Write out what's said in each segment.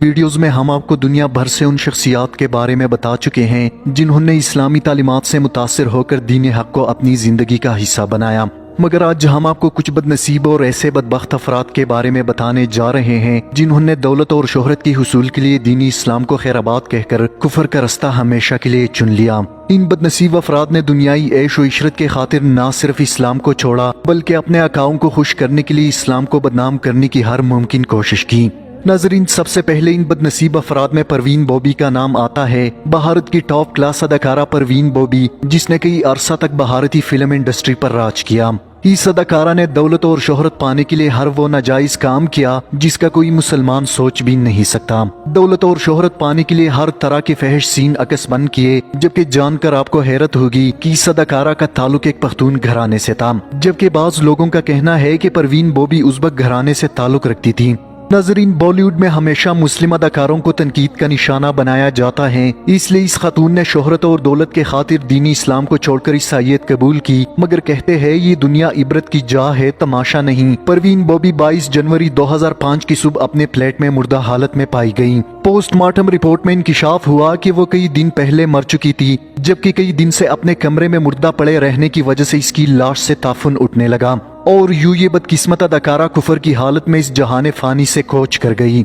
Videos میں ہم آپ کو دنیا بھر سے ان شخصیات کے بارے میں بتا چکے ہیں جنہوں نے اسلامی تعلیمات سے متاثر ہو کر دین حق کو اپنی زندگی کا حصہ بنایا، مگر آج ہم آپ کو کچھ بد نصیب اور ایسے بدبخت افراد کے بارے میں بتانے جا رہے ہیں جنہوں نے دولت اور شہرت کی حصول کے لیے دینی اسلام کو خیر آباد کہہ کر کفر کا رستہ ہمیشہ کے لیے چن لیا۔ ان بد نصیب افراد نے دنیائی عیش و عشرت کے خاطر نہ صرف اسلام کو چھوڑا بلکہ اپنے آقاؤں کو خوش کرنے کے لیے اسلام کو بدنام کرنے کی ہر ممکن کوشش کی۔ ناظرین، سب سے پہلے ان بد نصیب افراد میں پروین بوبی کا نام آتا ہے۔ بھارت کی ٹاپ کلاس اداکارہ پروین بوبی، جس نے کئی عرصہ تک بھارتی فلم انڈسٹری پر راج کیا۔ اس اداکارہ نے دولت اور شہرت پانے کے لیے ہر وہ ناجائز کام کیا جس کا کوئی مسلمان سوچ بھی نہیں سکتا۔ دولت اور شہرت پانے کے لیے ہر طرح کے فحش سین عکس بن کیے، جبکہ جان کر آپ کو حیرت ہوگی کہ اس اداکارہ کا تعلق ایک پختون گھرانے سے تھا، جبکہ بعض لوگوں کا کہنا ہے کہ پروین بوبی ازبک گھرانے سے تعلق رکھتی تھی۔ ناظرین، بالی ووڈ میں ہمیشہ مسلم اداکاروں کو تنقید کا نشانہ بنایا جاتا ہے، اس لیے اس خاتون نے شہرت اور دولت کے خاطر دینی اسلام کو چھوڑ کر عیسائیت قبول کی، مگر کہتے ہیں یہ دنیا عبرت کی جا ہے، تماشا نہیں۔ پروین بوبی 22 جنوری 2005 کی صبح اپنے فلیٹ میں مردہ حالت میں پائی گئی۔ پوسٹ مارٹم رپورٹ میں انکشاف ہوا کہ وہ کئی دن پہلے مر چکی تھی، جبکہ کئی دن سے اپنے کمرے میں مردہ پڑے رہنے کی وجہ سے اس کی لاش سے تعفن اٹھنے لگا، اور یوں یہ بدقسمت اداکارہ کفر کی حالت میں اس جہان فانی سے کوچ کر گئی۔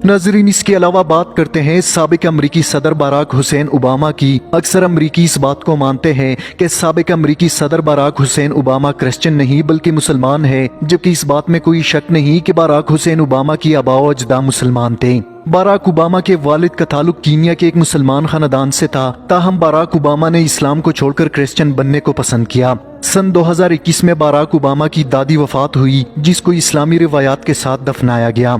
ناظرین، اس کے علاوہ بات کرتے ہیں سابق امریکی صدر باراک حسین اوباما کی۔ اکثر امریکی اس بات کو مانتے ہیں کہ سابق امریکی صدر باراک حسین اوباما کرسچن نہیں بلکہ مسلمان ہے، جبکہ اس بات میں کوئی شک نہیں کہ باراک حسین اوباما کی آباء و اجداد مسلمان تھے۔ باراک اوباما کے والد کا تعلق کینیا کے ایک مسلمان خاندان سے تھا، تاہم باراک اوباما نے اسلام کو چھوڑ کر کرسچن بننے کو پسند کیا۔ سن 2021 میں باراک اوباما کی دادی وفات ہوئی، جس کو اسلامی روایات کے ساتھ دفنایا گیا۔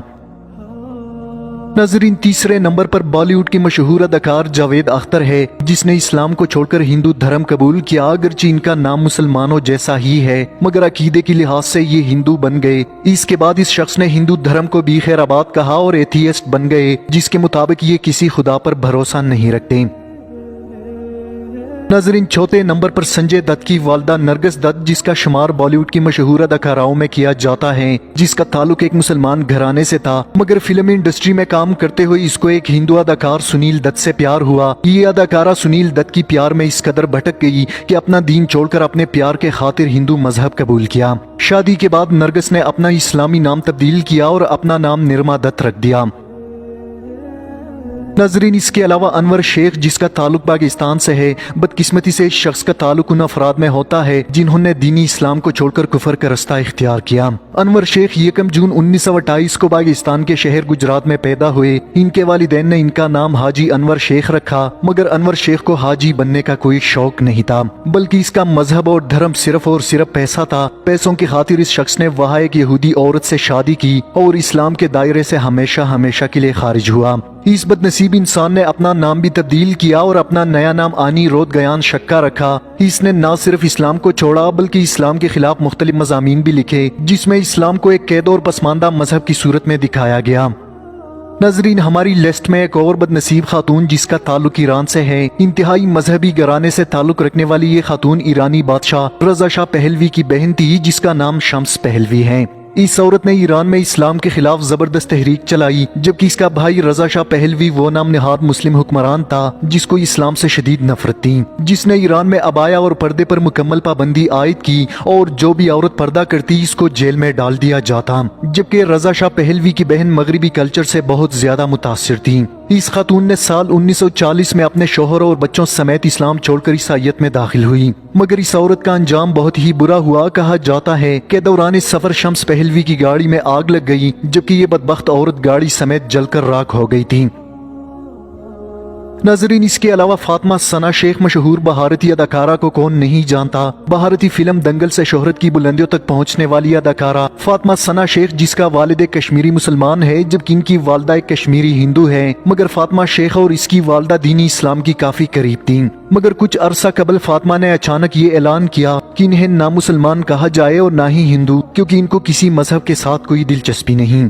ناظرین، تیسرے نمبر پر بالی ووڈ کی مشہور اداکار جاوید اختر ہے، جس نے اسلام کو چھوڑ کر ہندو دھرم قبول کیا۔ اگرچہ ان کا نام مسلمانوں جیسا ہی ہے، مگر عقیدے کے لحاظ سے یہ ہندو بن گئے۔ اس کے بعد اس شخص نے ہندو دھرم کو بھی خیر آباد کہا اور ایتھیسٹ بن گئے، جس کے مطابق یہ کسی خدا پر بھروسہ نہیں رکھتے۔ ناظرین، چوتھے نمبر پر سنجے دت کی والدہ نرگس دت، جس کا شمار بالی ووڈ کی مشہور اداکاراؤں میں کیا جاتا ہے، جس کا تعلق ایک مسلمان گھرانے سے تھا، مگر فلم انڈسٹری میں کام کرتے ہوئے اس کو ایک ہندو اداکار سنیل دت سے پیار ہوا۔ یہ اداکارہ سنیل دت کی پیار میں اس قدر بھٹک گئی کہ اپنا دین چھوڑ کر اپنے پیار کے خاطر ہندو مذہب قبول کیا۔ شادی کے بعد نرگس نے اپنا اسلامی نام تبدیل کیا اور اپنا نام نرما دت رکھ دیا۔ ناظرین، اس کے علاوہ انور شیخ، جس کا تعلق پاکستان سے ہے، بدقسمتی سے اس شخص کا تعلق ان افراد میں ہوتا ہے جنہوں نے دینی اسلام کو چھوڑ کر کفر کا رستہ اختیار کیا۔ انور شیخ 1 جون 1928 کو پاکستان کے شہر گجرات میں پیدا ہوئے۔ ان کے والدین نے ان کا نام حاجی انور شیخ رکھا، مگر انور شیخ کو حاجی بننے کا کوئی شوق نہیں تھا، بلکہ اس کا مذہب اور دھرم صرف اور صرف پیسہ تھا۔ پیسوں کی خاطر اس شخص نے وہاں ایک یہودی عورت سے شادی کی اور اسلام کے دائرے سے ہمیشہ کے لیے خارج ہوا۔ اس بد نصیب انسان نے اپنا نام بھی تبدیل کیا اور اپنا نیا نام آنی رود گیان شکا رکھا۔ اس نے نہ صرف اسلام کو چھوڑا بلکہ اسلام کے خلاف مختلف مضامین بھی لکھے، جس میں اسلام کو ایک قید اور پسماندہ مذہب کی صورت میں دکھایا گیا۔ ناظرین، ہماری لسٹ میں ایک اور بد نصیب خاتون جس کا تعلق ایران سے ہے۔ انتہائی مذہبی گھرانے سے تعلق رکھنے والی یہ خاتون ایرانی بادشاہ رضا شاہ پہلوی کی بہن تھی، جس کا نام شمس پہلوی ہے۔ اس عورت نے ایران میں اسلام کے خلاف زبردست تحریک چلائی، جبکہ اس کا بھائی رضا شاہ پہلوی وہ نام نہاد مسلم حکمران تھا جس کو اسلام سے شدید نفرت تھی، جس نے ایران میں عبایا اور پردے پر مکمل پابندی عائد کی اور جو بھی عورت پردہ کرتی اس کو جیل میں ڈال دیا جاتا، جبکہ رضا شاہ پہلوی کی بہن مغربی کلچر سے بہت زیادہ متاثر تھی۔ اس خاتون نے سال 1940 میں اپنے شوہر اور بچوں سمیت اسلام چھوڑ کر عیسائیت میں داخل ہوئی، مگر اس عورت کا انجام بہت ہی برا ہوا۔ کہا جاتا ہے کہ دوران سفر شمس پہلوی کی گاڑی میں آگ لگ گئی، جبکہ یہ بدبخت عورت گاڑی سمیت جل کر راکھ ہو گئی تھی۔ ناظرین، اس کے علاوہ فاطمہ ثنا شیخ، مشہور بھارتی اداکارہ کو کون نہیں جانتا۔ بھارتی فلم دنگل سے شہرت کی بلندیوں تک پہنچنے والی اداکارہ فاطمہ ثنا شیخ، جس کا والد ایک کشمیری مسلمان ہے جبکہ ان کی والدہ ایک کشمیری ہندو ہے، مگر فاطمہ شیخ اور اس کی والدہ دینی اسلام کی کافی قریب تھیں۔ مگر کچھ عرصہ قبل فاطمہ نے اچانک یہ اعلان کیا کہ انہیں نہ مسلمان کہا جائے اور نہ ہی ہندو، کیونکہ ان کو کسی مذہب کے ساتھ کوئی دلچسپی نہیں۔